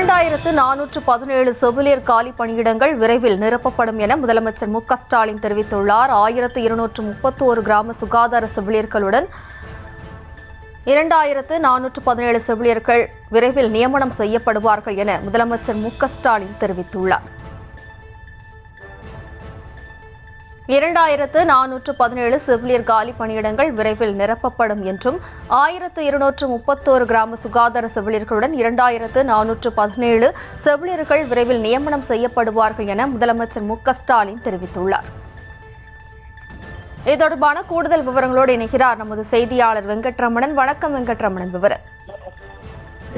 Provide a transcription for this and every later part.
2417 செவிலியர் காலி பணியிடங்கள் விரைவில் நிரப்பப்படும் என முதலமைச்சர் மு.க.ஸ்டாலின் தெரிவித்துள்ளார். 1231 கிராம சுகாதார செவிலியர்களுடன் 2417 செவிலியர்கள் விரைவில் நியமனம் செய்யப்படுவார்கள் என முதலமைச்சர் மு.க.ஸ்டாலின் தெரிவித்துள்ளார். 2417 செவிலியர் காலி பணியிடங்கள் விரைவில் நிரப்பப்படும் என்றும் 1231 கிராம சுகாதார செவிலியர்களுடன் 2417 செவிலியர்கள் விரைவில் நியமனம் செய்யப்படுவார்கள் என முதலமைச்சர் மு.க.ஸ்டாலின் தெரிவித்துள்ளார். இது தொடர்பான கூடுதல் விவரங்களோடு இணைகிறார் நமது செய்தியாளர் வெங்கட்ரமணன். வணக்கம் வெங்கட்ரமணன், விவரம்.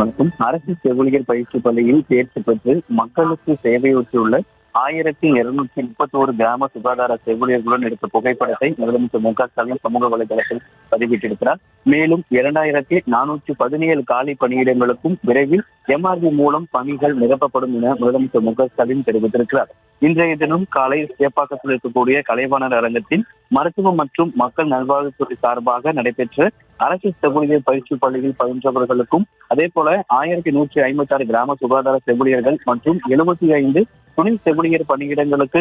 வணக்கம். அரசு செவிலியர் பயிற்சி பள்ளியில் தேர்ச்சி பெற்று மக்களுக்கு சேவையாற்றியுள்ள 1231 கிராம சுகாதார செவிலியர்களுடன் எடுத்த புகைப்படத்தை முதலமைச்சர் மு.க.ஸ்டாலின் சமூக வலைதளத்தில் பதிவிட்டிருக்கிறார். மேலும் 2417 காலி பணியிடங்களுக்கும் விரைவில் MRV மூலம் பணிகள் நிரப்பப்படும் என முதலமைச்சர் மு.க.ஸ்டாலின் தெரிவித்திருக்கிறார். இன்றைய தினம் காலை சேப்பாக்கத்தில் இருக்கக்கூடிய கலைவாணர் அரங்கத்தில் மருத்துவம் மற்றும் மக்கள் நல்வாழ்வுத்துறை சார்பாக நடைபெற்ற அரசு செவிலியர் பயிற்சி பள்ளியில் பயின்றவர்களுக்கும் அதே போல 1156 கிராம சுகாதார செவிலியர்கள் மற்றும் 75 துணை செவிலியர் பணியிடங்களுக்கு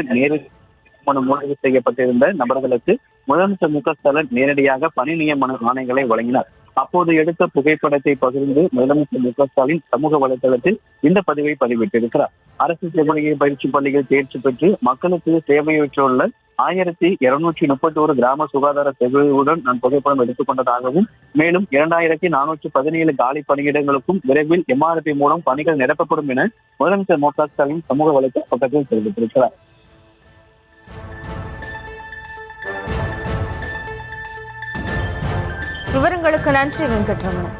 முன்பதிவு செய்யப்பட்டிருந்த நபர்களுக்கு முதலமைச்சர் மு.க.ஸ்டாலின் நேரடியாக பணி நியமன ஆணைகளை வழங்கினார். அப்போது எடுத்த புகைப்படத்தை பகிர்ந்து முதலமைச்சர் மு.க.ஸ்டாலின் சமூக வலைதளத்தில் இந்த பதிவை பதிவிட்டிருக்கிறார். அரசு செவிலியர் பயிற்சி பள்ளியில் தேர்ச்சி பெற்று மக்களுக்கு சேவையாற்றியுள்ள 1231 கிராம சுகாதார செவிலியர்களுடன் நான் புகைப்படம் எடுத்துக் கொண்டதாகவும் மேலும் 2417 காலி பணியிடங்களுக்கும் விரைவில் MRP மூலம் பணிகள் நிரப்பப்படும் என முதலமைச்சர் மு.க.ஸ்டாலின் சமூக வலைதள பக்கத்தில் தெரிவித்திருக்கிறார். விவரங்களுக்கு நன்றி வெங்கட்ரமணன்.